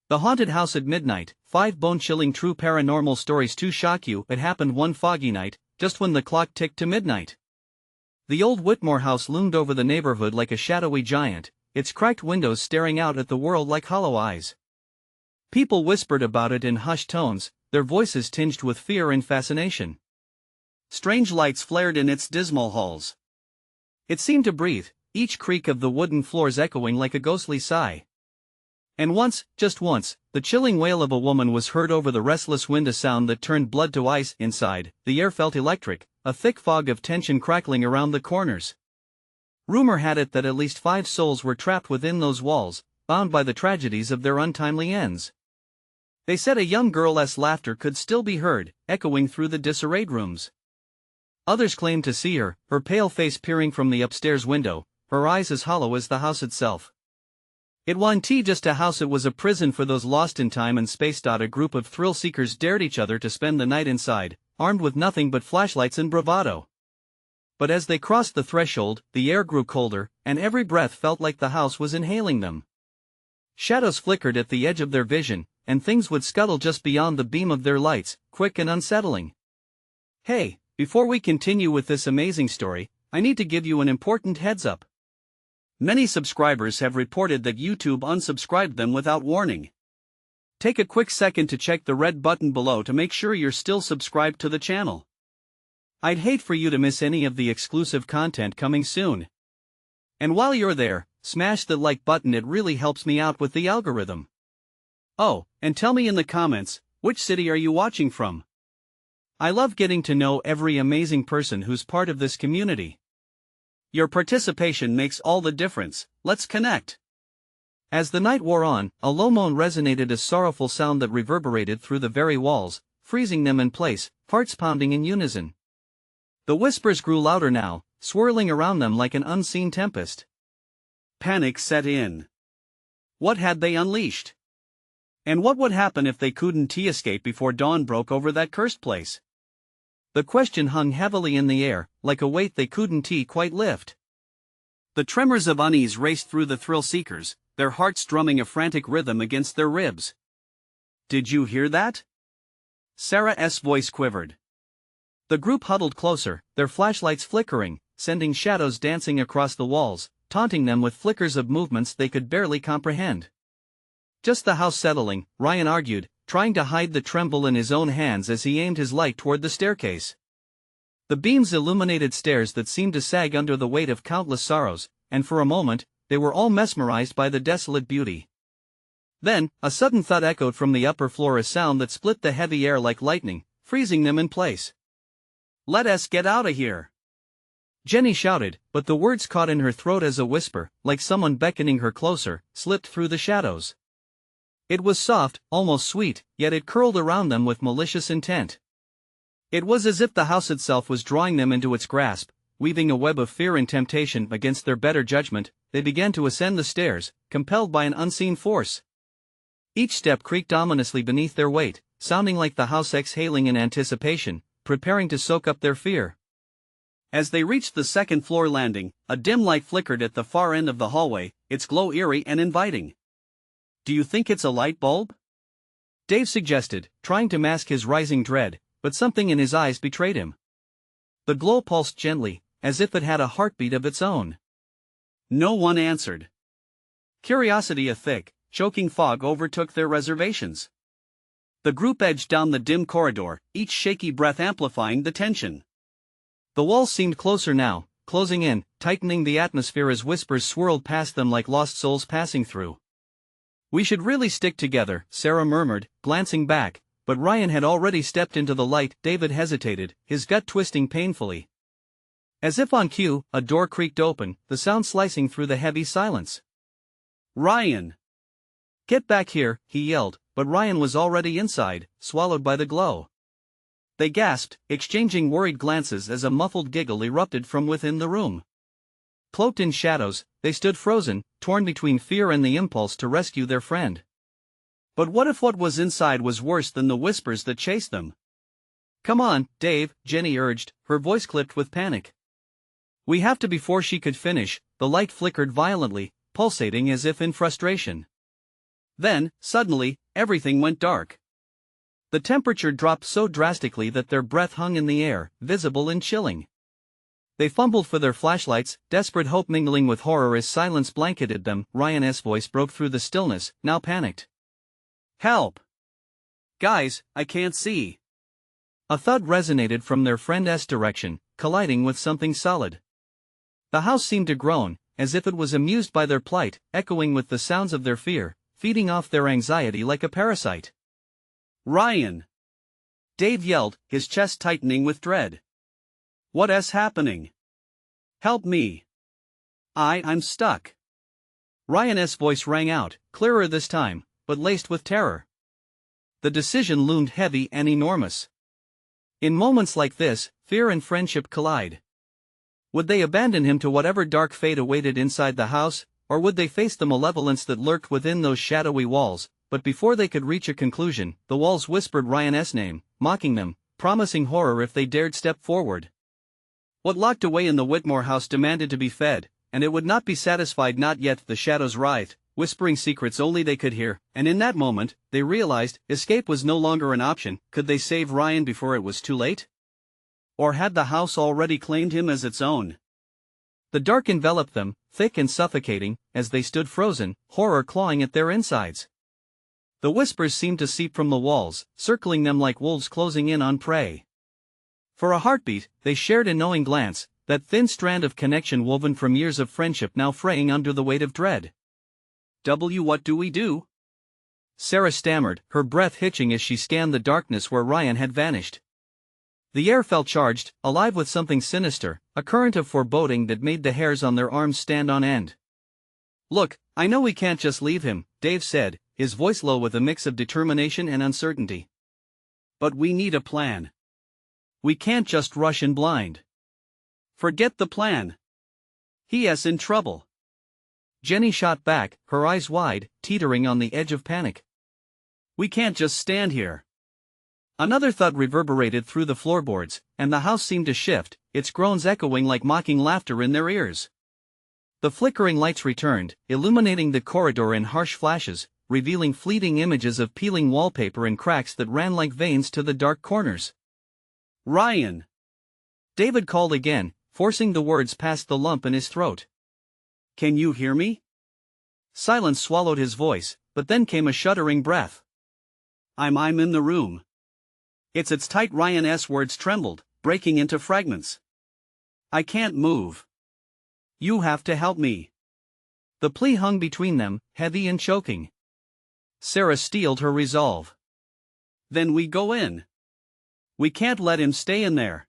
The Haunted House at Midnight, 5 bone-chilling true paranormal stories to shock you. It happened one foggy night, just when the clock ticked to midnight. The old Whitmore house loomed over the neighborhood like a shadowy giant, its cracked windows staring out at the world like hollow eyes. People whispered about it in hushed tones, their voices tinged with fear and fascination. Strange lights flared in its dismal halls. It seemed to breathe, each creak of the wooden floors echoing like a ghostly sigh. And once, just once, the chilling wail of a woman was heard over the restless wind, a sound that turned blood to ice. Inside, the air felt electric, a thick fog of tension crackling around the corners. Rumor had it that at least 5 souls were trapped within those walls, bound by the tragedies of their untimely ends. They said a young girl's laughter could still be heard, echoing through the disarrayed rooms. Others claimed to see her, her pale face peering from the upstairs window, her eyes as hollow as the house itself. It wasn't just a house, it was a prison for those lost in time and space. A group of thrill-seekers dared each other to spend the night inside, armed with nothing but flashlights and bravado. But as they crossed the threshold, the air grew colder, and every breath felt like the house was inhaling them. Shadows flickered at the edge of their vision, and things would scuttle just beyond the beam of their lights, quick and unsettling. Hey, before we continue with this amazing story, I need to give you an important heads up. Many subscribers have reported that YouTube unsubscribed them without warning. Take a quick second to check the red button below to make sure you're still subscribed to the channel. I'd hate for you to miss any of the exclusive content coming soon. And while you're there, smash the like button, it really helps me out with the algorithm. Oh, and tell me in the comments, which city are you watching from? I love getting to know every amazing person who's part of this community. Your participation makes all the difference. Let's connect. As the night wore on, a low moan resonated, a sorrowful sound that reverberated through the very walls, freezing them in place, hearts pounding in unison. The whispers grew louder now, swirling around them like an unseen tempest. Panic set in. What had they unleashed? And what would happen if they couldn't escape before dawn broke over that cursed place? The question hung heavily in the air, like a weight they couldn't quite lift. The tremors of unease raced through the thrill-seekers, their hearts drumming a frantic rhythm against their ribs. Did you hear that? Sarah's voice quivered. The group huddled closer, their flashlights flickering, sending shadows dancing across the walls, taunting them with flickers of movements they could barely comprehend. Just the house settling, Ryan argued, trying to hide the tremble in his own hands as he aimed his light toward the staircase. The beams illuminated stairs that seemed to sag under the weight of countless sorrows, and for a moment, they were all mesmerized by the desolate beauty. Then, a sudden thud echoed from the upper floor, a sound that split the heavy air like lightning, freezing them in place. "Let us get out of here!" Jenny shouted, but the words caught in her throat as a whisper, like someone beckoning her closer, slipped through the shadows. It was soft, almost sweet, yet it curled around them with malicious intent. It was as if the house itself was drawing them into its grasp, weaving a web of fear and temptation. Against their better judgment, they began to ascend the stairs, compelled by an unseen force. Each step creaked ominously beneath their weight, sounding like the house exhaling in anticipation, preparing to soak up their fear. As they reached the second-floor landing, a dim light flickered at the far end of the hallway, its glow eerie and inviting. "Do you think it's a light bulb?" Dave suggested, trying to mask his rising dread, but something in his eyes betrayed him. The glow pulsed gently, as if it had a heartbeat of its own. No one answered. Curiosity, a thick, choking fog overtook their reservations. The group edged down the dim corridor, each shaky breath amplifying the tension. The walls seemed closer now, closing in, tightening the atmosphere as whispers swirled past them like lost souls passing through. "We should really stick together," Sarah murmured, glancing back, but Ryan had already stepped into the light. David hesitated, his gut twisting painfully. As if on cue, a door creaked open, the sound slicing through the heavy silence. "Ryan! Get back here," he yelled, but Ryan was already inside, swallowed by the glow. They gasped, exchanging worried glances as a muffled giggle erupted from within the room. Cloaked in shadows, they stood frozen, torn between fear and the impulse to rescue their friend. But what if what was inside was worse than the whispers that chased them? "Come on, Dave," Jenny urged, her voice clipped with panic. "We have to." Before she could finish, the light flickered violently, pulsating as if in frustration. Then, suddenly, everything went dark. The temperature dropped so drastically that their breath hung in the air, visible and chilling. They fumbled for their flashlights, desperate hope mingling with horror as silence blanketed them. Ryan's voice broke through the stillness, now panicked. "Help! Guys, I can't see." A thud resonated from their friend's direction, colliding with something solid. The house seemed to groan, as if it was amused by their plight, echoing with the sounds of their fear, feeding off their anxiety like a parasite. "Ryan!" Dave yelled, his chest tightening with dread. "What's happening? Help me. I'm stuck." Ryan's voice rang out, clearer this time, but laced with terror. The decision loomed heavy and enormous. In moments like this, fear and friendship collide. Would they abandon him to whatever dark fate awaited inside the house, or would they face the malevolence that lurked within those shadowy walls? But before they could reach a conclusion, the walls whispered Ryan's name, mocking them, promising horror if they dared step forward. What locked away in the Whitmore house demanded to be fed, and it would not be satisfied. Not yet. The shadows writhed, whispering secrets only they could hear, and in that moment, they realized, escape was no longer an option. Could they save Ryan before it was too late? Or had the house already claimed him as its own? The dark enveloped them, thick and suffocating, as they stood frozen, horror clawing at their insides. The whispers seemed to seep from the walls, circling them like wolves closing in on prey. For a heartbeat, they shared a knowing glance, that thin strand of connection woven from years of friendship now fraying under the weight of dread. What do we do?" Sarah stammered, her breath hitching as she scanned the darkness where Ryan had vanished. The air felt charged, alive with something sinister, a current of foreboding that made the hairs on their arms stand on end. "Look, I know we can't just leave him," Dave said, his voice low with a mix of determination and uncertainty. "But we need a plan. We can't just rush in blind." "Forget the plan. He's in trouble." Jenny shot back, her eyes wide, teetering on the edge of panic. "We can't just stand here." Another thud reverberated through the floorboards, and the house seemed to shift, its groans echoing like mocking laughter in their ears. The flickering lights returned, illuminating the corridor in harsh flashes, revealing fleeting images of peeling wallpaper and cracks that ran like veins to the dark corners. "Ryan!" David called again, forcing the words past the lump in his throat. "Can you hear me?" Silence swallowed his voice, but then came a shuddering breath. I'm in the room. It's tight." Ryan's words trembled, breaking into fragments. "I can't move. You have to help me." The plea hung between them, heavy and choking. Sarah steeled her resolve. "Then we go in. We can't let him stay in there."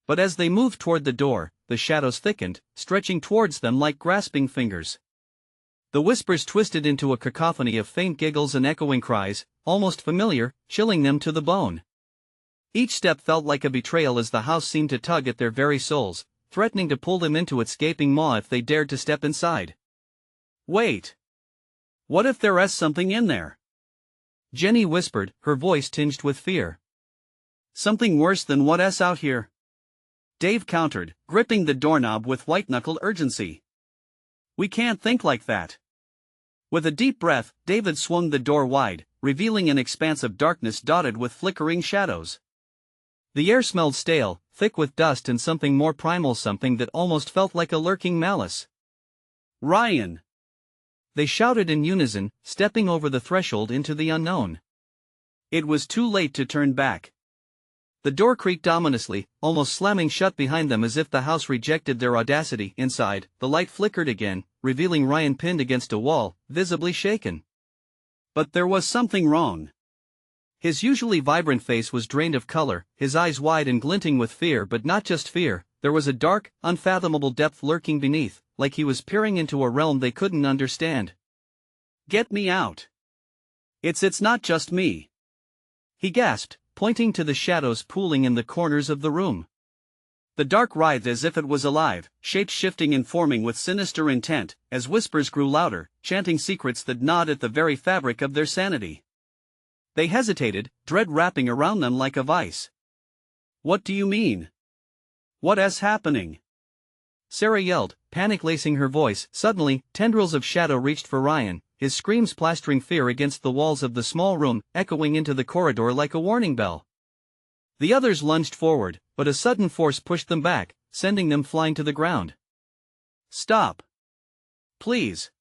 But as they moved toward the door, the shadows thickened, stretching towards them like grasping fingers. The whispers twisted into a cacophony of faint giggles and echoing cries, almost familiar, chilling them to the bone. Each step felt like a betrayal as the house seemed to tug at their very souls, threatening to pull them into its gaping maw if they dared to step inside. "Wait. What if there's something in there?" Jenny whispered, her voice tinged with fear. "Something worse than what's out here?" Dave countered, gripping the doorknob with white-knuckled urgency. "We can't think like that." With a deep breath, David swung the door wide, revealing an expanse of darkness dotted with flickering shadows. The air smelled stale, thick with dust and something more primal, something that almost felt like a lurking malice. "Ryan!" They shouted in unison, stepping over the threshold into the unknown. It was too late to turn back. The door creaked ominously, almost slamming shut behind them as if the house rejected their audacity. Inside, the light flickered again, revealing Ryan pinned against a wall, visibly shaken. But there was something wrong. His usually vibrant face was drained of color, his eyes wide and glinting with fear, but not just fear, there was a dark, unfathomable depth lurking beneath, like he was peering into a realm they couldn't understand. "Get me out. It's not just me," he gasped, pointing to the shadows pooling in the corners of the room. The dark writhed as if it was alive, shapes shifting and forming with sinister intent, as whispers grew louder, chanting secrets that gnawed at the very fabric of their sanity. They hesitated, dread wrapping around them like a vice. "What do you mean? What's happening?" Sarah yelled, panic lacing her voice. Suddenly, tendrils of shadow reached for Ryan, his screams plastering fear against the walls of the small room, echoing into the corridor like a warning bell. The others lunged forward, but a sudden force pushed them back, sending them flying to the ground. "Stop! Please!"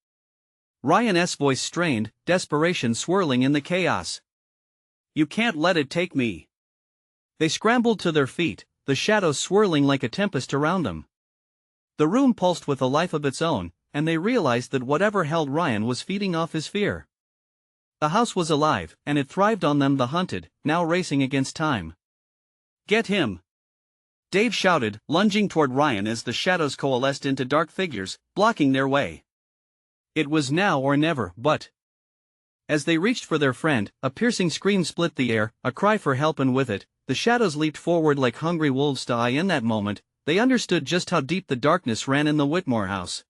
Ryan's voice strained, desperation swirling in the chaos. "You can't let it take me." They scrambled to their feet, the shadows swirling like a tempest around them. The room pulsed with a life of its own, and they realized that whatever held Ryan was feeding off his fear. The house was alive, and it thrived on them, the hunted, now racing against time. "Get him!" Dave shouted, lunging toward Ryan as the shadows coalesced into dark figures, blocking their way. It was now or never, but as they reached for their friend, a piercing scream split the air, a cry for help, and with it, the shadows leaped forward like hungry wolves. In that moment, they understood just how deep the darkness ran in the Whitmore house.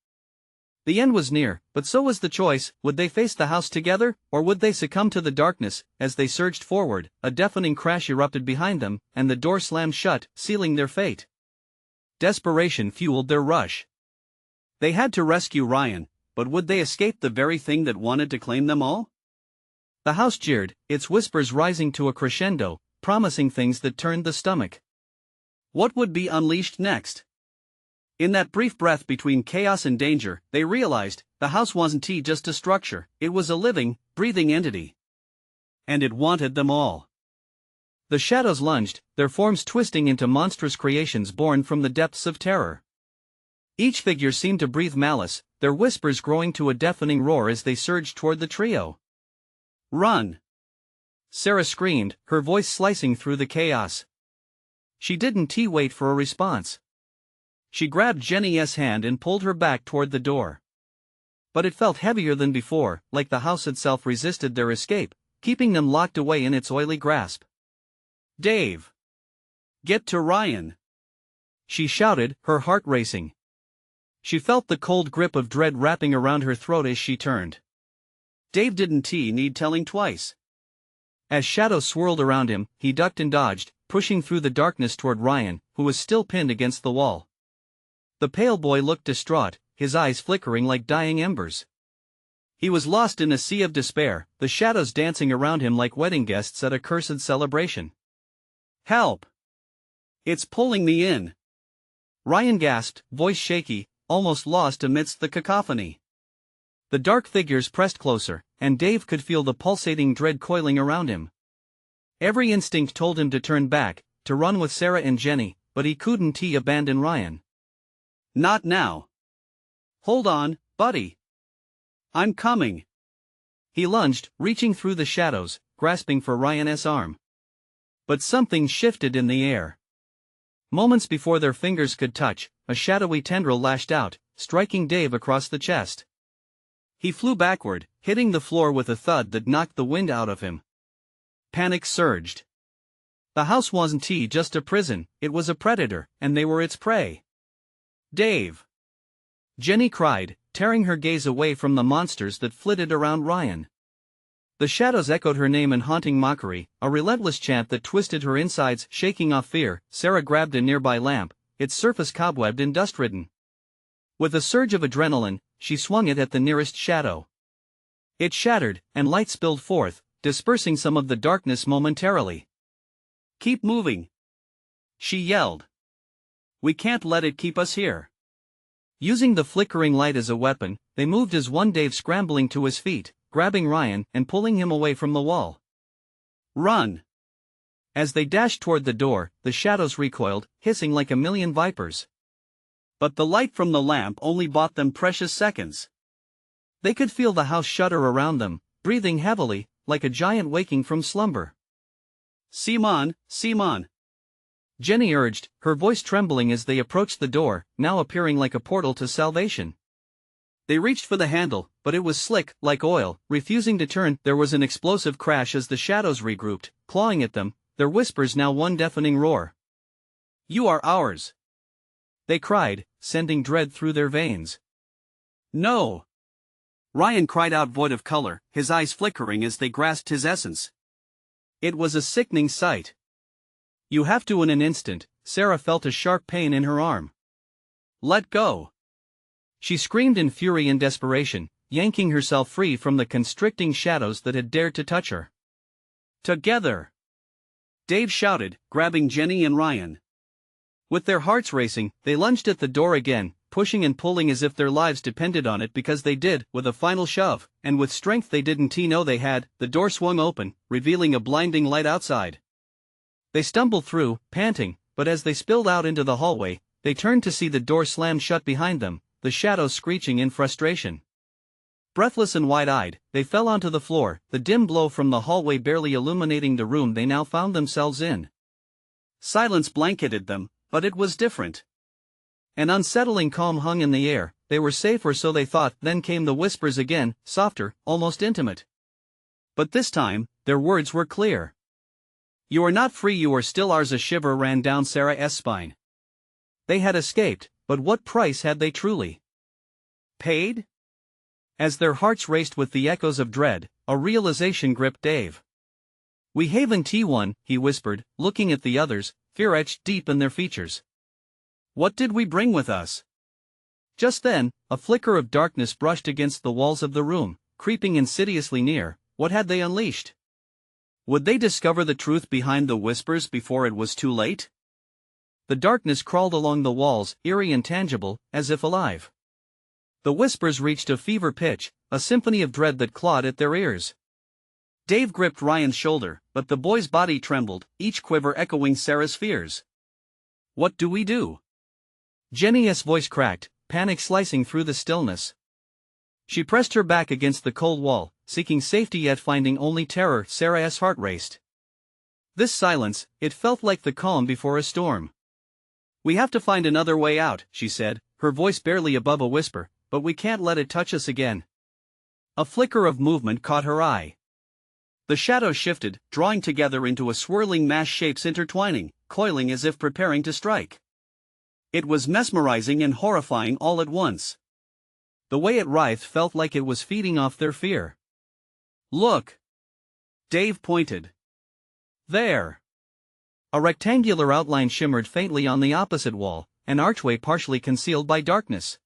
The end was near, but so was the choice: would they face the house together, or would they succumb to the darkness? As they surged forward, a deafening crash erupted behind them, and the door slammed shut, sealing their fate. Desperation fueled their rush. They had to rescue Ryan, but would they escape the very thing that wanted to claim them all? The house jeered, its whispers rising to a crescendo, promising things that turned the stomach. What would be unleashed next? In that brief breath between chaos and danger, they realized, the house wasn't just a structure, it was a living, breathing entity. And it wanted them all. The shadows lunged, their forms twisting into monstrous creations born from the depths of terror. Each figure seemed to breathe malice, their whispers growing to a deafening roar as they surged toward the trio. "Run!" Sarah screamed, her voice slicing through the chaos. She didn't wait for a response. She grabbed Jenny's hand and pulled her back toward the door. But it felt heavier than before, like the house itself resisted their escape, keeping them locked away in its oily grasp. "Dave! Get to Ryan!" she shouted, her heart racing. She felt the cold grip of dread wrapping around her throat as she turned. Dave didn't need telling twice. As shadows swirled around him, he ducked and dodged, pushing through the darkness toward Ryan, who was still pinned against the wall. The pale boy looked distraught, his eyes flickering like dying embers. He was lost in a sea of despair, the shadows dancing around him like wedding guests at a cursed celebration. "Help! It's pulling me in!" Ryan gasped, voice shaky, almost lost amidst the cacophony. The dark figures pressed closer, and Dave could feel the pulsating dread coiling around him. Every instinct told him to turn back, to run with Sarah and Jenny, but he couldn't abandon Ryan. "Not now. Hold on, buddy. I'm coming." He lunged, reaching through the shadows, grasping for Ryan's arm. But something shifted in the air. Moments before their fingers could touch, a shadowy tendril lashed out, striking Dave across the chest. He flew backward, hitting the floor with a thud that knocked the wind out of him. Panic surged. The house wasn't just a prison, it was a predator, and they were its prey. "Dave!" Jenny cried, tearing her gaze away from the monsters that flitted around Ryan. The shadows echoed her name in haunting mockery, a relentless chant that twisted her insides, shaking off fear. Sarah grabbed a nearby lamp, its surface cobwebbed and dust-ridden. With a surge of adrenaline, she swung it at the nearest shadow. It shattered, and light spilled forth, dispersing some of the darkness momentarily. "Keep moving!" she yelled. "We can't let it keep us here." Using the flickering light as a weapon, they moved as one, Dave scrambling to his feet, grabbing Ryan and pulling him away from the wall. "Run!" As they dashed toward the door, the shadows recoiled, hissing like a million vipers. But the light from the lamp only bought them precious seconds. They could feel the house shudder around them, breathing heavily, like a giant waking from slumber. "Simon, Simon!" Jenny urged, her voice trembling as they approached the door, now appearing like a portal to salvation. They reached for the handle, but it was slick, like oil, refusing to turn. There was an explosive crash as the shadows regrouped, clawing at them, their whispers now one deafening roar. "You are ours!" they cried, sending dread through their veins. "No!" Ryan cried out, void of color, his eyes flickering as they grasped his essence. It was a sickening sight. "You have to." In an instant, Sarah felt a sharp pain in her arm. "Let go!" She screamed in fury and desperation, yanking herself free from the constricting shadows that had dared to touch her. "Together!" Dave shouted, grabbing Jenny and Ryan. With their hearts racing, they lunged at the door again, pushing and pulling as if their lives depended on it, because they did. With a final shove, and with strength they didn't know they had, the door swung open, revealing a blinding light outside. They stumbled through, panting, but as they spilled out into the hallway, they turned to see the door slammed shut behind them, the shadows screeching in frustration. Breathless and wide-eyed, they fell onto the floor, the dim glow from the hallway barely illuminating the room they now found themselves in. Silence blanketed them, but it was different. An unsettling calm hung in the air. They were safe, or so they thought. Then came the whispers again, softer, almost intimate. But this time, their words were clear. "You are not free, you are still ours." A shiver ran down Sarah's spine. They had escaped, but what price had they truly paid? As their hearts raced with the echoes of dread, a realization gripped Dave. "We haven't won," he whispered, looking at the others, fear etched deep in their features. "What did we bring with us?" Just then, a flicker of darkness brushed against the walls of the room, creeping insidiously near. What had they unleashed? Would they discover the truth behind the whispers before it was too late? The darkness crawled along the walls, eerie and tangible, as if alive. The whispers reached a fever pitch, a symphony of dread that clawed at their ears. Dave gripped Ryan's shoulder, but the boy's body trembled, each quiver echoing Sarah's fears. "What do we do?" Jenny's voice cracked, panic slicing through the stillness. She pressed her back against the cold wall, seeking safety yet finding only terror. Sarah's heart raced. This silence, it felt like the calm before a storm. "We have to find another way out," she said, her voice barely above a whisper, "but we can't let it touch us again." A flicker of movement caught her eye. The shadows shifted, drawing together into a swirling mass, shapes intertwining, coiling as if preparing to strike. It was mesmerizing and horrifying all at once. The way it writhed felt like it was feeding off their fear. "Look!" Dave pointed. "There!" A rectangular outline shimmered faintly on the opposite wall, an archway partially concealed by darkness.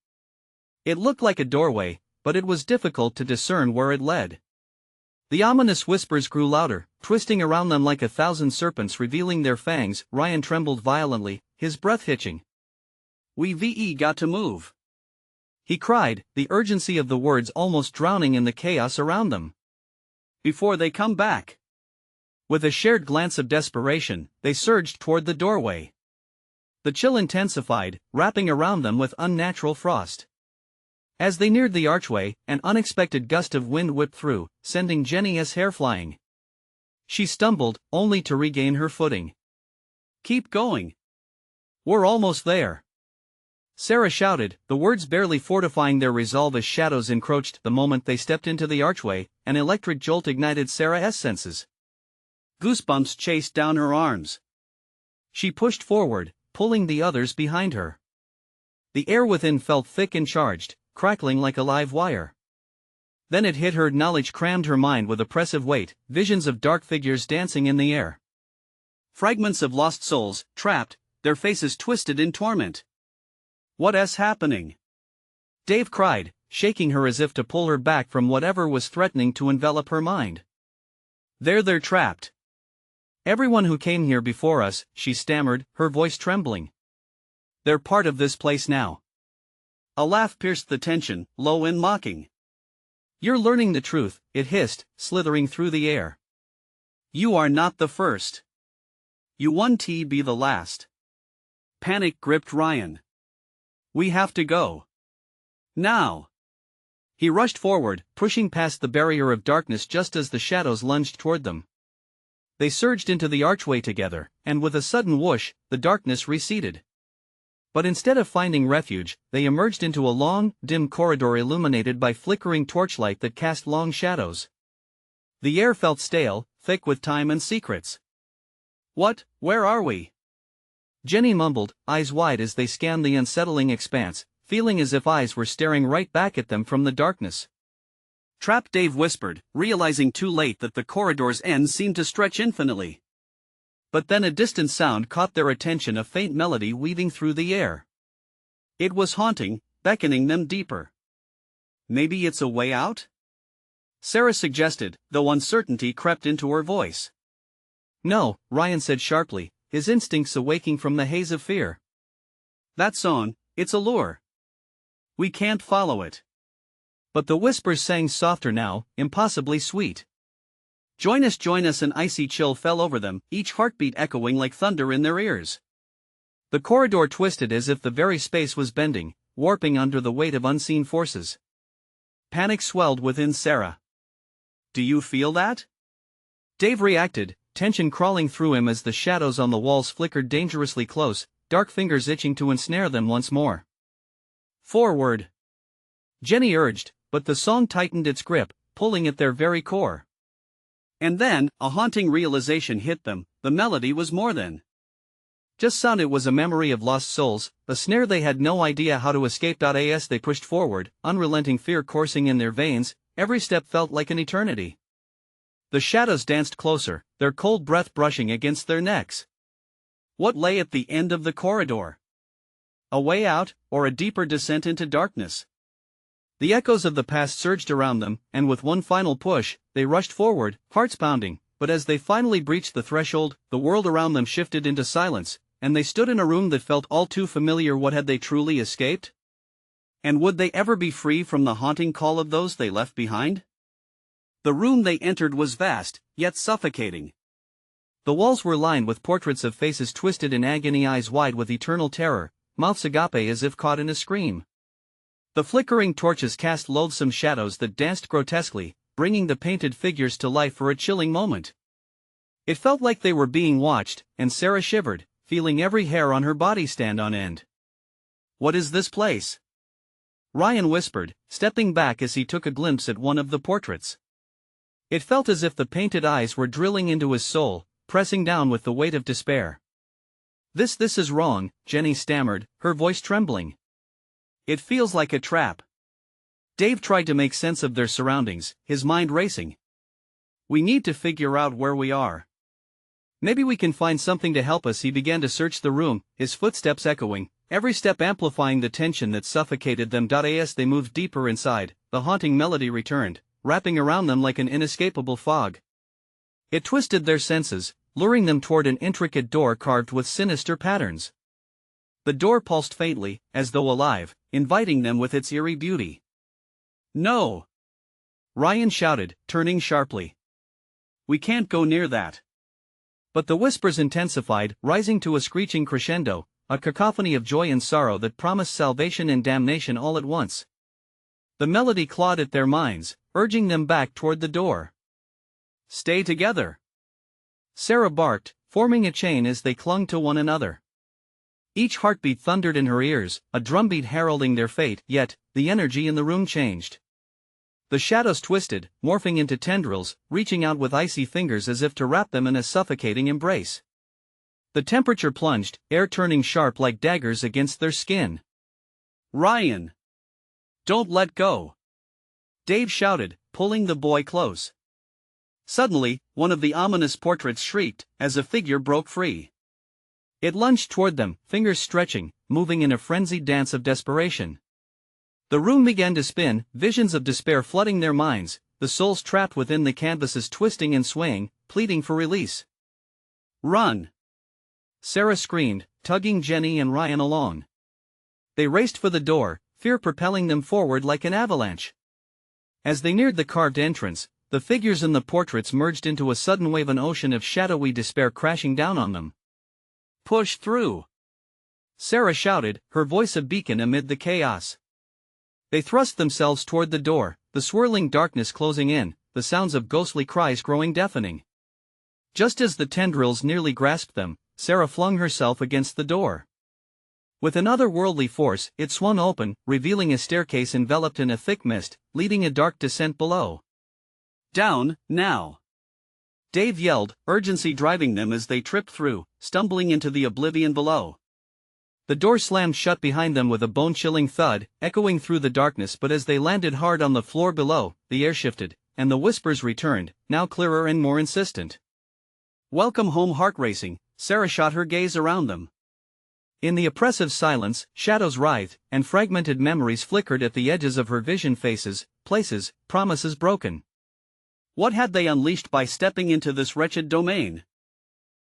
It looked like a doorway, but it was difficult to discern where it led. The ominous whispers grew louder, twisting around them like 1,000 serpents revealing their fangs. Ryan trembled violently, his breath hitching. "We've got to move," he cried, the urgency of the words almost drowning in the chaos around them. "Before they come back." With a shared glance of desperation, they surged toward the doorway. The chill intensified, wrapping around them with unnatural frost. As they neared the archway, an unexpected gust of wind whipped through, sending Jenny's hair flying. She stumbled, only to regain her footing. "Keep going. We're almost there," Sarah shouted, the words barely fortifying their resolve as shadows encroached. The moment they stepped into the archway, an electric jolt ignited Sarah's senses. Goosebumps chased down her arms. She pushed forward, pulling the others behind her. The air within felt thick and charged, crackling like a live wire. Then it hit her. Knowledge crammed her mind with oppressive weight, visions of dark figures dancing in the air. Fragments of lost souls, trapped, their faces twisted in torment. "What's happening?" Dave cried, shaking her as if to pull her back from whatever was threatening to envelop her mind. They're trapped. Everyone who came here before us," she stammered, her voice trembling. "They're part of this place now." A laugh pierced the tension, low and mocking. "You're learning the truth," it hissed, slithering through the air. "You are not the first. You won't be the last." Panic gripped Ryan. "We have to go. Now." He rushed forward, pushing past the barrier of darkness just as the shadows lunged toward them. They surged into the archway together, and with a sudden whoosh, the darkness receded. But instead of finding refuge, they emerged into a long, dim corridor illuminated by flickering torchlight that cast long shadows. The air felt stale, thick with time and secrets. Where are we?" Jenny mumbled, eyes wide as they scanned the unsettling expanse, feeling as if eyes were staring right back at them from the darkness. "Trapped," Dave whispered, realizing too late that the corridor's end seemed to stretch infinitely. But then a distant sound caught their attention, a faint melody weaving through the air. It was haunting, beckoning them deeper. Maybe it's a way out? Sarah suggested, though uncertainty crept into her voice. No, Ryan said sharply, his instincts awaking from the haze of fear. That song, it's a lure. We can't follow it. But the whispers sang softer now, impossibly sweet. Join us, an icy chill fell over them, each heartbeat echoing like thunder in their ears. The corridor twisted as if the very space was bending, warping under the weight of unseen forces. Panic swelled within Sarah. Do you feel that? Dave reacted, tension crawling through him as the shadows on the walls flickered dangerously close, dark fingers itching to ensnare them once more. Forward! Jenny urged, but the song tightened its grip, pulling at their very core. And then, a haunting realization hit them, the melody was more than just sound. It was a memory of lost souls, a snare they had no idea how to escape. As they pushed forward, unrelenting fear coursing in their veins, every step felt like an eternity. The shadows danced closer, their cold breath brushing against their necks. What lay at the end of the corridor? A way out, or a deeper descent into darkness? The echoes of the past surged around them, and with one final push, they rushed forward, hearts pounding, but as they finally breached the threshold, the world around them shifted into silence, and they stood in a room that felt all too familiar. What had they truly escaped? And would they ever be free from the haunting call of those they left behind? The room they entered was vast, yet suffocating. The walls were lined with portraits of faces twisted in agony, eyes wide with eternal terror, mouths agape as if caught in a scream. The flickering torches cast loathsome shadows that danced grotesquely, bringing the painted figures to life for a chilling moment. It felt like they were being watched, and Sarah shivered, feeling every hair on her body stand on end. What is this place? Ryan whispered, stepping back as he took a glimpse at one of the portraits. It felt as if the painted eyes were drilling into his soul, pressing down with the weight of despair. This is wrong, Jenny stammered, her voice trembling. It feels like a trap. Dave tried to make sense of their surroundings, his mind racing. We need to figure out where we are. Maybe we can find something to help us. He began to search the room, his footsteps echoing, every step amplifying the tension that suffocated them. As they moved deeper inside, the haunting melody returned, wrapping around them like an inescapable fog. It twisted their senses, luring them toward an intricate door carved with sinister patterns. The door pulsed faintly, as though alive, inviting them with its eerie beauty. No! Ryan shouted, turning sharply. We can't go near that. But the whispers intensified, rising to a screeching crescendo, a cacophony of joy and sorrow that promised salvation and damnation all at once. The melody clawed at their minds, urging them back toward the door. Stay together! Sarah barked, forming a chain as they clung to one another. Each heartbeat thundered in her ears, a drumbeat heralding their fate, yet, the energy in the room changed. The shadows twisted, morphing into tendrils, reaching out with icy fingers as if to wrap them in a suffocating embrace. The temperature plunged, air turning sharp like daggers against their skin. Ryan! Don't let go! Dave shouted, pulling the boy close. Suddenly, one of the ominous portraits shrieked, as a figure broke free. It lunged toward them, fingers stretching, moving in a frenzied dance of desperation. The room began to spin, visions of despair flooding their minds, the souls trapped within the canvases twisting and swaying, pleading for release. Run! Sarah screamed, tugging Jenny and Ryan along. They raced for the door, fear propelling them forward like an avalanche. As they neared the carved entrance, the figures in the portraits merged into a sudden wave, an ocean of shadowy despair crashing down on them. Push through! Sarah shouted, her voice a beacon amid the chaos. They thrust themselves toward the door, the swirling darkness closing in, the sounds of ghostly cries growing deafening. Just as the tendrils nearly grasped them, Sarah flung herself against the door. With an otherworldly force, it swung open, revealing a staircase enveloped in a thick mist, leading a dark descent below. Down, now! Dave yelled, urgency driving them as they tripped through, stumbling into the oblivion below. The door slammed shut behind them with a bone-chilling thud, echoing through the darkness. But as they landed hard on the floor below, the air shifted, and the whispers returned, now clearer and more insistent. Welcome home. Heart racing, Sarah shot her gaze around them. In the oppressive silence, shadows writhed, and fragmented memories flickered at the edges of her vision. Faces, places, promises broken. What had they unleashed by stepping into this wretched domain?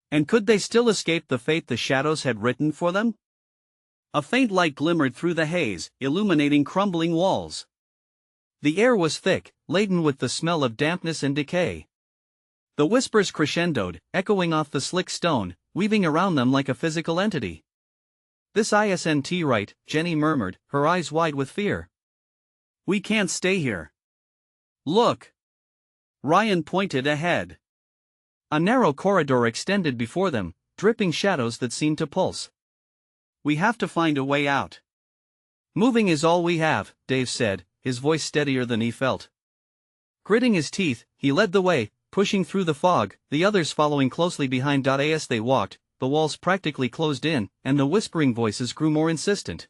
And could they still escape the fate the shadows had written for them? A faint light glimmered through the haze, illuminating crumbling walls. The air was thick, laden with the smell of dampness and decay. The whispers crescendoed, echoing off the slick stone, weaving around them like a physical entity. "This isn't right," Jenny murmured, her eyes wide with fear. "We can't stay here. Look." Ryan pointed ahead. A narrow corridor extended before them, dripping shadows that seemed to pulse. "We have to find a way out." "Moving is all we have," Dave said, his voice steadier than he felt. Gritting his teeth, he led the way, pushing through the fog, the others following closely behind. As they walked, the walls practically closed in, and the whispering voices grew more insistent.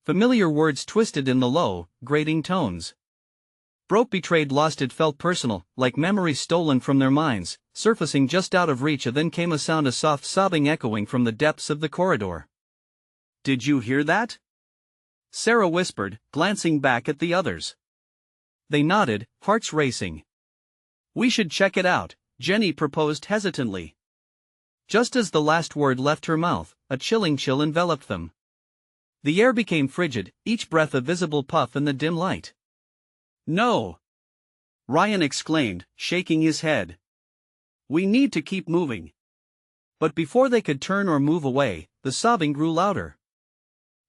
Familiar words twisted in the low, grating tones. Broke, betrayed, lost. It felt personal, like memories stolen from their minds, surfacing just out of reach. And then came a sound, a soft sobbing echoing from the depths of the corridor. "Did you hear that?" Sarah whispered, glancing back at the others. They nodded, hearts racing. "We should check it out," Jenny proposed hesitantly. Just as the last word left her mouth, a chilling chill enveloped them. The air became frigid, each breath a visible puff in the dim light. "No!" Ryan exclaimed, shaking his head. "We need to keep moving." But before they could turn or move away, the sobbing grew louder.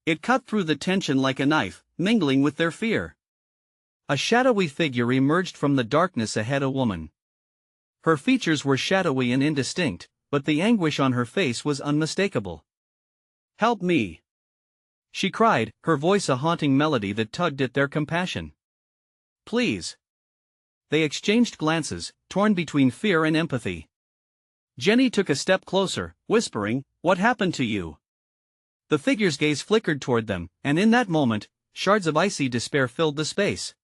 It cut through the tension like a knife, mingling with their fear. A shadowy figure emerged from the darkness ahead, a woman. Her features were shadowy and indistinct, but the anguish on her face was unmistakable. "Help me!" she cried, her voice a haunting melody that tugged at their compassion. "Please." They exchanged glances, torn between fear and empathy. Jenny took a step closer, whispering, "What happened to you?" The figure's gaze flickered toward them, and in that moment, shards of icy despair filled the space.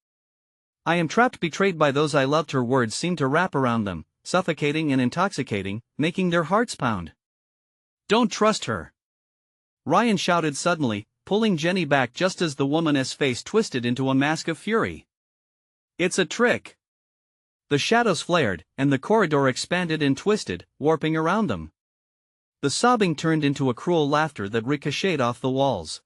"I am trapped, betrayed by those I loved." Her words seemed to wrap around them, suffocating and intoxicating, making their hearts pound. "Don't trust her!" Ryan shouted suddenly, pulling Jenny back just as the woman's face twisted into a mask of fury. "It's a trick!" The shadows flared, and the corridor expanded and twisted, warping around them. The sobbing turned into a cruel laughter that ricocheted off the walls.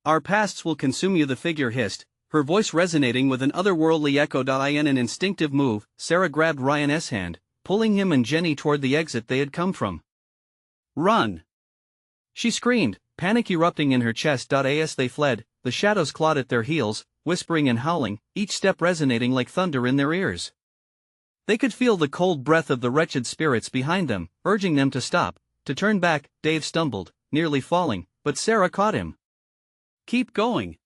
"Our pasts will consume you," the figure hissed, her voice resonating with an otherworldly echo. In an instinctive move, Sarah grabbed Ryan's hand, pulling him and Jenny toward the exit they had come from. "Run!" she screamed, panic erupting in her chest. As they fled, the shadows clawed at their heels, whispering and howling, each step resonating like thunder in their ears. They could feel the cold breath of the wretched spirits behind them, urging them to stop, to turn back. Dave stumbled, nearly falling, but Sarah caught him. "Keep going.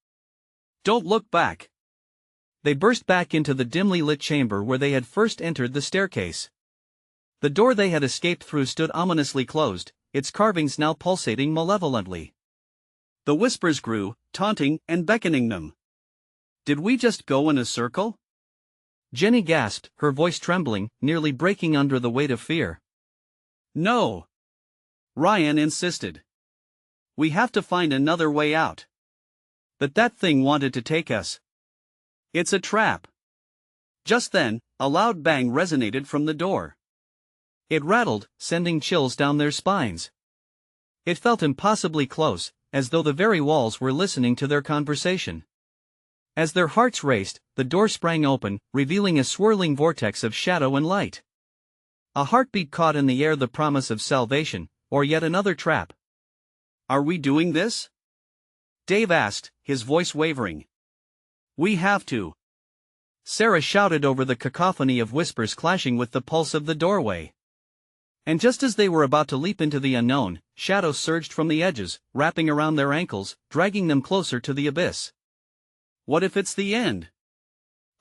Don't look back." They burst back into the dimly lit chamber where they had first entered the staircase. The door they had escaped through stood ominously closed, its carvings now pulsating malevolently. The whispers grew, taunting and beckoning them. "Did we just go in a circle?" Jenny gasped, her voice trembling, nearly breaking under the weight of fear. "No," Ryan insisted. "We have to find another way out. But that thing wanted to take us. It's a trap." Just then, a loud bang resonated from the door. It rattled, sending chills down their spines. It felt impossibly close, as though the very walls were listening to their conversation. As their hearts raced, the door sprang open, revealing a swirling vortex of shadow and light. A heartbeat caught in the air, the promise of salvation, or yet another trap. "Are we doing this?" Dave asked, his voice wavering. "We have to," Sarah shouted over the cacophony of whispers clashing with the pulse of the doorway. And just as they were about to leap into the unknown, shadows surged from the edges, wrapping around their ankles, dragging them closer to the abyss. "What if it's the end?"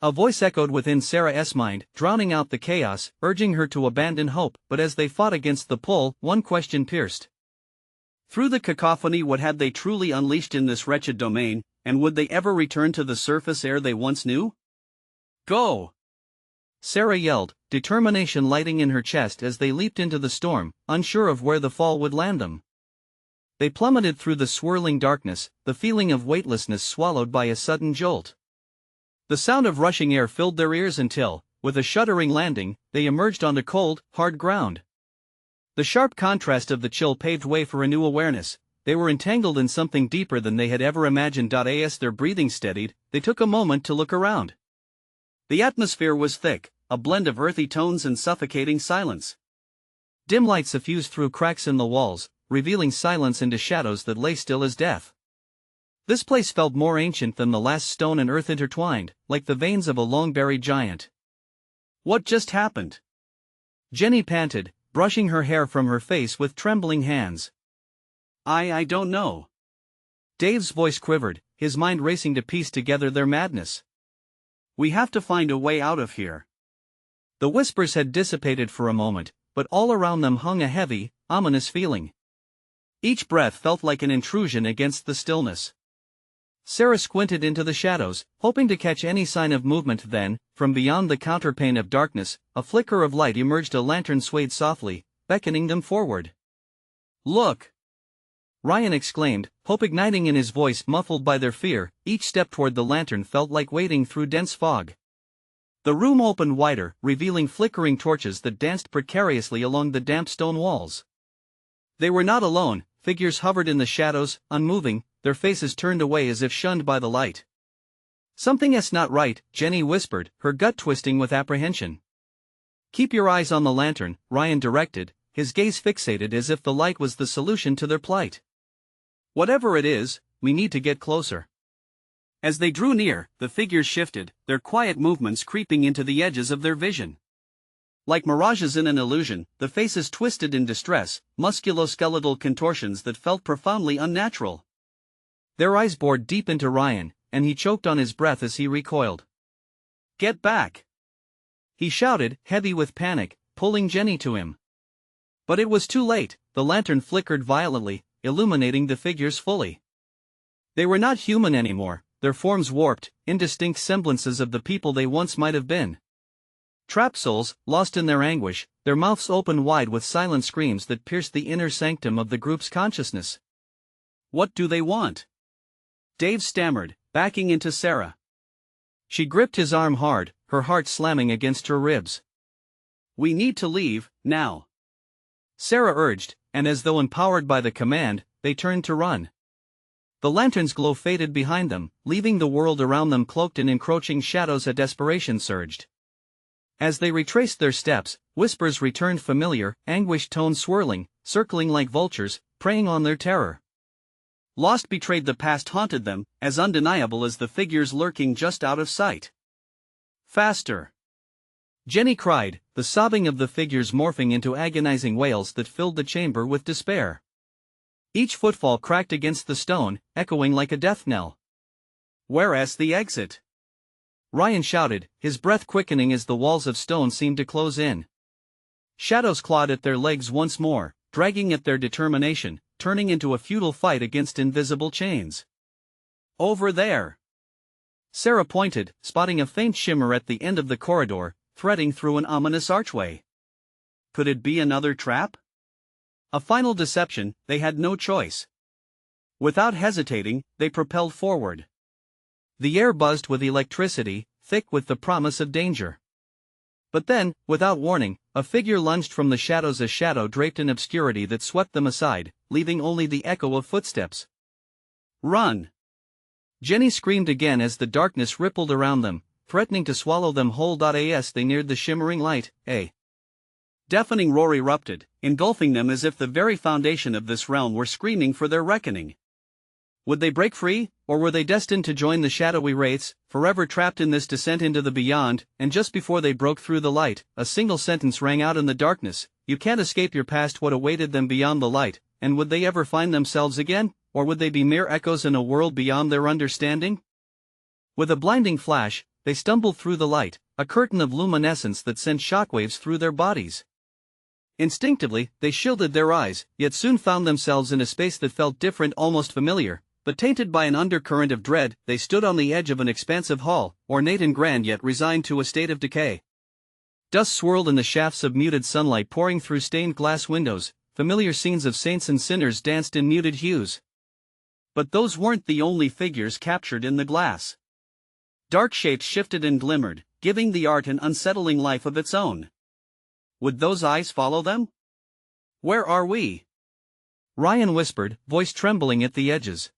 A voice echoed within Sarah's mind, drowning out the chaos, urging her to abandon hope. But as they fought against the pull, one question pierced through the cacophony: what had they truly unleashed in this wretched domain, and would they ever return to the surface air they once knew? "Go!" Sarah yelled, determination lighting in her chest as they leaped into the storm, unsure of where the fall would land them. They plummeted through the swirling darkness, the feeling of weightlessness swallowed by a sudden jolt. The sound of rushing air filled their ears until, with a shuddering landing, they emerged onto cold, hard ground. The sharp contrast of the chill paved way for a new awareness. They were entangled in something deeper than they had ever imagined. As their breathing steadied, they took a moment to look around. The atmosphere was thick, a blend of earthy tones and suffocating silence. Dim light suffused through cracks in the walls, revealing silence into shadows that lay still as death. This place felt more ancient than the last stone and earth intertwined, like the veins of a long-buried giant. What just happened? Jenny panted, brushing her hair from her face with trembling hands. I don't know. Dave's voice quivered, his mind racing to piece together their madness. We have to find a way out of here. The whispers had dissipated for a moment, but all around them hung a heavy, ominous feeling. Each breath felt like an intrusion against the stillness. Sarah squinted into the shadows, hoping to catch any sign of movement. Then, from beyond the counterpane of darkness, a flicker of light emerged. A lantern swayed softly, beckoning them forward. Look! Ryan exclaimed, hope igniting in his voice muffled by their fear. Each step toward the lantern felt like wading through dense fog. The room opened wider, revealing flickering torches that danced precariously along the damp stone walls. They were not alone. Figures hovered in the shadows, unmoving, their faces turned away as if shunned by the light. Something's not right, Jenny whispered, her gut twisting with apprehension. Keep your eyes on the lantern, Ryan directed, his gaze fixated as if the light was the solution to their plight. Whatever it is, we need to get closer. As they drew near, the figures shifted, their quiet movements creeping into the edges of their vision. Like mirages in an illusion, the faces twisted in distress, musculoskeletal contortions that felt profoundly unnatural. Their eyes bored deep into Ryan, and he choked on his breath as he recoiled. Get back! He shouted, heavy with panic, pulling Jenny to him. But it was too late. The lantern flickered violently, illuminating the figures fully. They were not human anymore, their forms warped, indistinct semblances of the people they once might have been. Trapped souls, lost in their anguish, their mouths open wide with silent screams that pierced the inner sanctum of the group's consciousness. What do they want? Dave stammered, backing into Sarah. She gripped his arm hard, her heart slamming against her ribs. We need to leave, now. Sarah urged, and as though empowered by the command, they turned to run. The lantern's glow faded behind them, leaving the world around them cloaked in encroaching shadows. A desperation surged. As they retraced their steps, whispers returned, familiar, anguished tones swirling, circling like vultures, preying on their terror. Lost, betrayed, the past haunted them, as undeniable as the figures lurking just out of sight. Faster! Jenny cried, the sobbing of the figures morphing into agonizing wails that filled the chamber with despair. Each footfall cracked against the stone, echoing like a death knell. Where's the exit? Ryan shouted, his breath quickening as the walls of stone seemed to close in. Shadows clawed at their legs once more, dragging at their determination, turning into a futile fight against invisible chains. Over there! Sarah pointed, spotting a faint shimmer at the end of the corridor, threading through an ominous archway. Could it be another trap? A final deception. They had no choice. Without hesitating, they propelled forward. The air buzzed with electricity, thick with the promise of danger. But then, without warning, a figure lunged from the shadows, a shadow draped in obscurity that swept them aside, leaving only the echo of footsteps. Run! Jenny screamed again as the darkness rippled around them, threatening to swallow them whole. As they neared the shimmering light, a deafening roar erupted, engulfing them as if the very foundation of this realm were screaming for their reckoning. Would they break free, or were they destined to join the shadowy wraiths, forever trapped in this descent into the beyond? And just before they broke through the light, a single sentence rang out in the darkness: you can't escape your past. What awaited them beyond the light? And would they ever find themselves again, or would they be mere echoes in a world beyond their understanding? With a blinding flash, they stumbled through the light, a curtain of luminescence that sent shockwaves through their bodies. Instinctively, they shielded their eyes, yet soon found themselves in a space that felt different, almost familiar, but tainted by an undercurrent of dread. They stood on the edge of an expansive hall, ornate and grand yet resigned to a state of decay. Dust swirled in the shafts of muted sunlight pouring through stained glass windows, familiar scenes of saints and sinners danced in muted hues. But those weren't the only figures captured in the glass. Dark shapes shifted and glimmered, giving the art an unsettling life of its own. Would those eyes follow them? Where are we? Ryan whispered, voice trembling at the edges.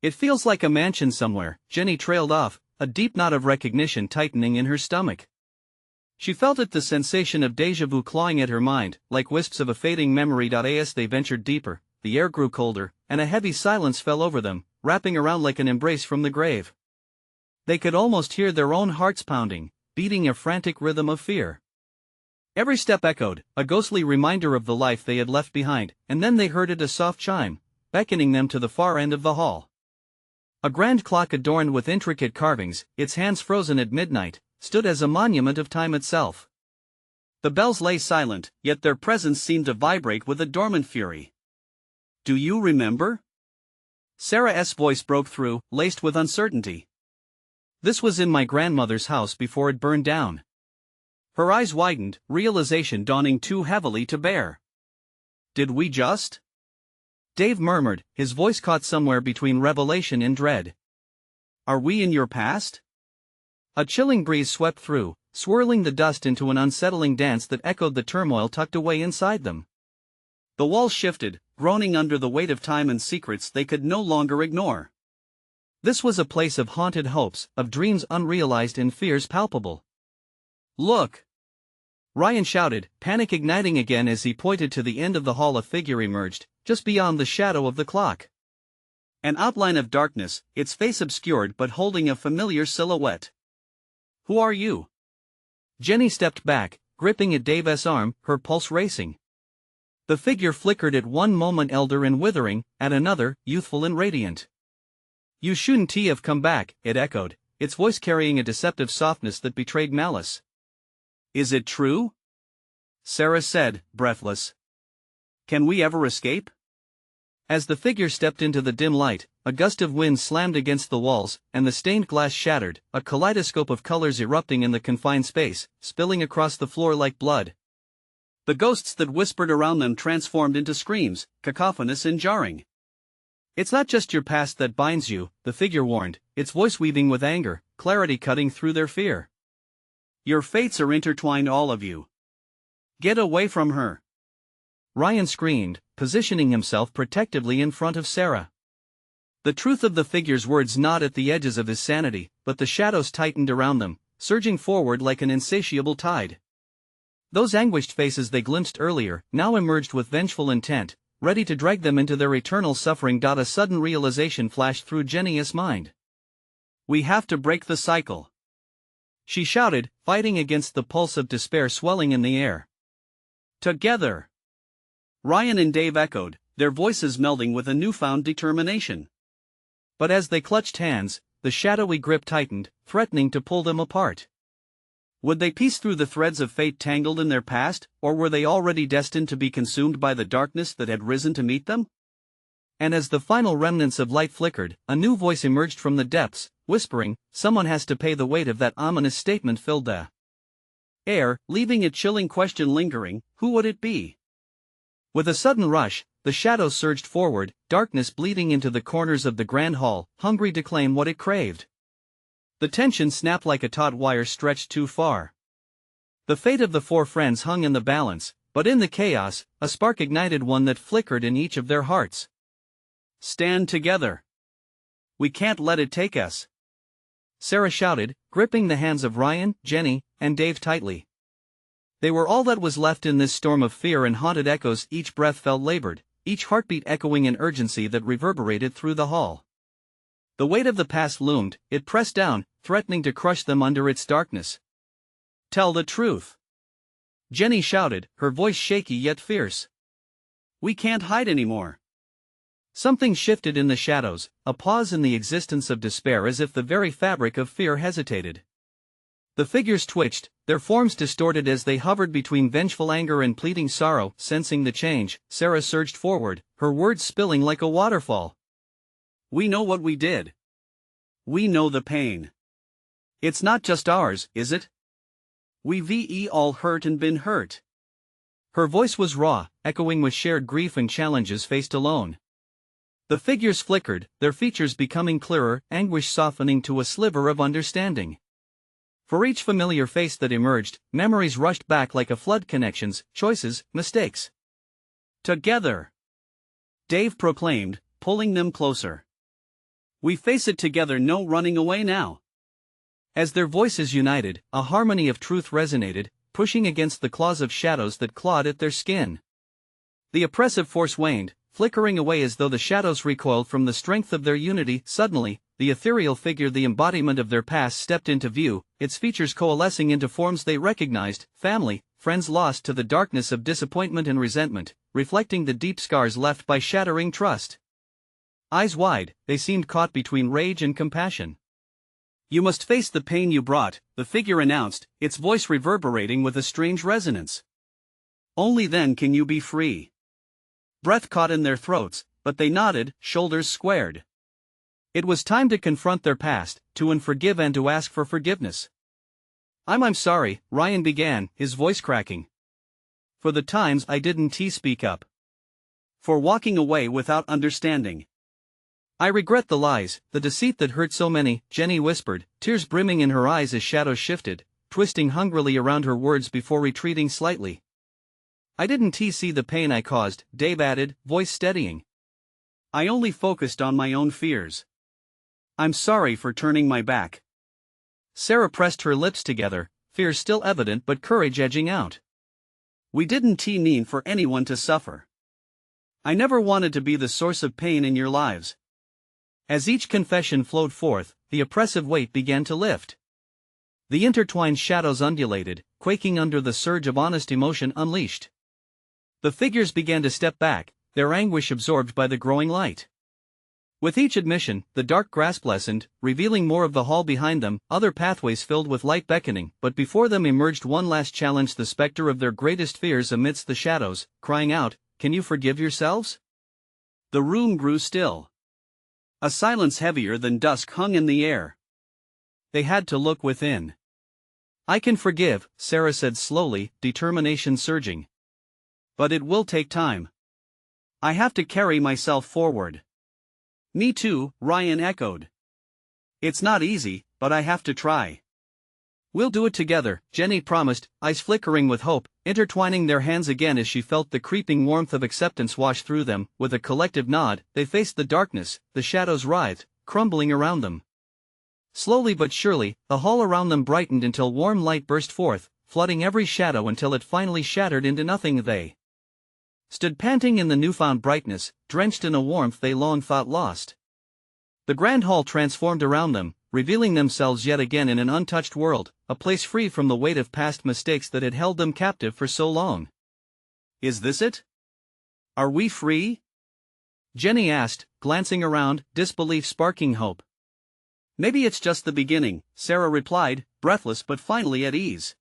It feels like a mansion somewhere, Jenny trailed off, a deep knot of recognition tightening in her stomach. She felt it, the sensation of déjà vu clawing at her mind, like wisps of a fading memory. As they ventured deeper, the air grew colder, and a heavy silence fell over them, wrapping around like an embrace from the grave. They could almost hear their own hearts pounding, beating a frantic rhythm of fear. Every step echoed, a ghostly reminder of the life they had left behind, and then they heard it, a soft chime, beckoning them to the far end of the hall. A grand clock adorned with intricate carvings, its hands frozen at midnight, stood as a monument of time itself. The bells lay silent, yet their presence seemed to vibrate with a dormant fury. Do you remember? Sarah's voice broke through, laced with uncertainty. This was in my grandmother's house before it burned down. Her eyes widened, realization dawning too heavily to bear. Did we just? Dave murmured, his voice caught somewhere between revelation and dread. Are we in your past? A chilling breeze swept through, swirling the dust into an unsettling dance that echoed the turmoil tucked away inside them. The walls shifted, groaning under the weight of time and secrets they could no longer ignore. This was a place of haunted hopes, of dreams unrealized and fears palpable. Look! Ryan shouted, panic igniting again as he pointed to the end of the hall. A figure emerged, just beyond the shadow of the clock. An outline of darkness, its face obscured but holding a familiar silhouette. Who are you? Jenny stepped back, gripping at Dave's arm, her pulse racing. The figure flickered at one moment elder and withering, at another, youthful and radiant. You shouldn't have come back, it echoed, its voice carrying a deceptive softness that betrayed malice. Is it true? Sarah said, breathless. Can we ever escape? As the figure stepped into the dim light, a gust of wind slammed against the walls, and the stained glass shattered, a kaleidoscope of colors erupting in the confined space, spilling across the floor like blood. The ghosts that whispered around them transformed into screams, cacophonous and jarring. It's not just your past that binds you, the figure warned, its voice weaving with anger, clarity cutting through their fear. Your fates are intertwined, all of you. Get away from her. Ryan screamed, positioning himself protectively in front of Sarah. The truth of the figure's words gnawed at the edges of his sanity, but the shadows tightened around them, surging forward like an insatiable tide. Those anguished faces they glimpsed earlier now emerged with vengeful intent, ready to drag them into their eternal suffering. A sudden realization flashed through Jenny's mind. We have to break the cycle. She shouted, fighting against the pulse of despair swelling in the air. Together! Ryan and Dave echoed, their voices melding with a newfound determination. But as they clutched hands, the shadowy grip tightened, threatening to pull them apart. Would they piece through the threads of fate tangled in their past, or were they already destined to be consumed by the darkness that had risen to meet them? And as the final remnants of light flickered, a new voice emerged from the depths, whispering, someone has to pay the weight of that ominous statement filled the air, leaving a chilling question lingering, who would it be? With a sudden rush, the shadows surged forward, darkness bleeding into the corners of the grand hall, hungry to claim what it craved. The tension snapped like a taut wire stretched too far. The fate of the four friends hung in the balance, but in the chaos, a spark ignited, one that flickered in each of their hearts. Stand together. We can't let it take us. Sarah shouted, gripping the hands of Ryan, Jenny, and Dave tightly. They were all that was left in this storm of fear and haunted echoes. Each breath felt labored, each heartbeat echoing an urgency that reverberated through the hall. The weight of the past loomed, it pressed down, threatening to crush them under its darkness. Tell the truth. Jenny shouted, her voice shaky yet fierce. We can't hide anymore. Something shifted in the shadows, a pause in the existence of despair, as if the very fabric of fear hesitated. The figures twitched, their forms distorted as they hovered between vengeful anger and pleading sorrow. Sensing the change, Sarah surged forward, her words spilling like a waterfall. We know what we did. We know the pain. It's not just ours, is it? We've all hurt and been hurt. Her voice was raw, echoing with shared grief and challenges faced alone. The figures flickered, their features becoming clearer, anguish softening to a sliver of understanding. For each familiar face that emerged, memories rushed back like a flood, connections, choices, mistakes. Together, Dave proclaimed, pulling them closer. We face it together, no running away now. As their voices united, a harmony of truth resonated, pushing against the claws of shadows that clawed at their skin. The oppressive force waned, flickering away as though the shadows recoiled from the strength of their unity. Suddenly, the ethereal figure, the embodiment of their past, stepped into view, its features coalescing into forms they recognized: family, friends lost to the darkness of disappointment and resentment, reflecting the deep scars left by shattering trust. Eyes wide, they seemed caught between rage and compassion. You must face the pain you brought, the figure announced, its voice reverberating with a strange resonance. Only then can you be free. Breath caught in their throats, but they nodded, shoulders squared. It was time to confront their past, to unforgive and to ask for forgiveness. I'm sorry, Ryan began, his voice cracking. For the times I didn't speak up. For walking away without understanding. I regret the lies, the deceit that hurt so many, Jenny whispered, tears brimming in her eyes as shadows shifted, twisting hungrily around her words before retreating slightly. I didn't see the pain I caused, Dave added, voice steadying. I only focused on my own fears. I'm sorry for turning my back. Sarah pressed her lips together, fear still evident but courage edging out. We didn't mean for anyone to suffer. I never wanted to be the source of pain in your lives. As each confession flowed forth, the oppressive weight began to lift. The intertwined shadows undulated, quaking under the surge of honest emotion unleashed. The figures began to step back, their anguish absorbed by the growing light. With each admission, the dark grasp lessened, revealing more of the hall behind them, other pathways filled with light beckoning, but before them emerged one last challenge, the specter of their greatest fears amidst the shadows, crying out, "Can you forgive yourselves?" The room grew still. A silence heavier than dusk hung in the air. They had to look within. I can forgive, Sarah said slowly, determination surging. But it will take time. I have to carry myself forward. Me too, Ryan echoed. It's not easy, but I have to try. We'll do it together, Jenny promised, eyes flickering with hope, intertwining their hands again as she felt the creeping warmth of acceptance wash through them. With a collective nod, they faced the darkness, the shadows writhed, crumbling around them. Slowly but surely, the hall around them brightened until warm light burst forth, flooding every shadow until it finally shattered into nothing. They stood panting in the newfound brightness, drenched in a warmth they long thought lost. The grand hall transformed around them, revealing themselves yet again in an untouched world, a place free from the weight of past mistakes that had held them captive for so long. Is this it? Are we free? Jenny asked, glancing around, disbelief sparking hope. Maybe it's just the beginning, Sarah replied, breathless but finally at ease.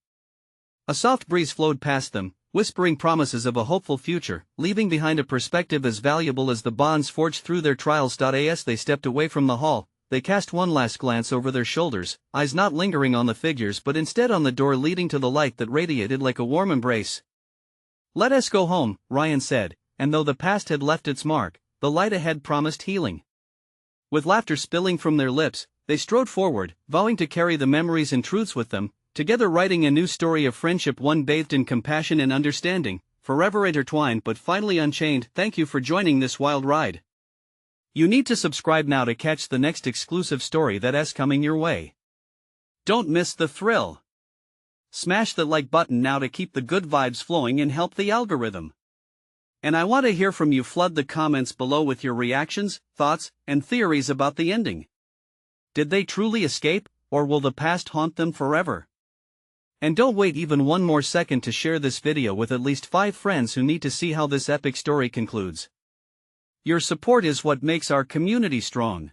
A soft breeze flowed past them, whispering promises of a hopeful future, leaving behind a perspective as valuable as the bonds forged through their trials. As they stepped away from the hall, they cast one last glance over their shoulders, eyes not lingering on the figures but instead on the door leading to the light that radiated like a warm embrace. Let us go home, Ryan said, and though the past had left its mark, the light ahead promised healing. With laughter spilling from their lips, they strode forward, vowing to carry the memories and truths with them, together writing a new story of friendship, one bathed in compassion and understanding, forever intertwined but finally unchained. Thank you for joining this wild ride. You need to subscribe now to catch the next exclusive story that's coming your way. Don't miss the thrill. Smash the like button now to keep the good vibes flowing and help the algorithm. And I want to hear from you. Flood the comments below with your reactions, thoughts, and theories about the ending. Did they truly escape, or will the past haunt them forever? And don't wait even one more second to share this video with at least 5 friends who need to see how this epic story concludes. Your support is what makes our community strong.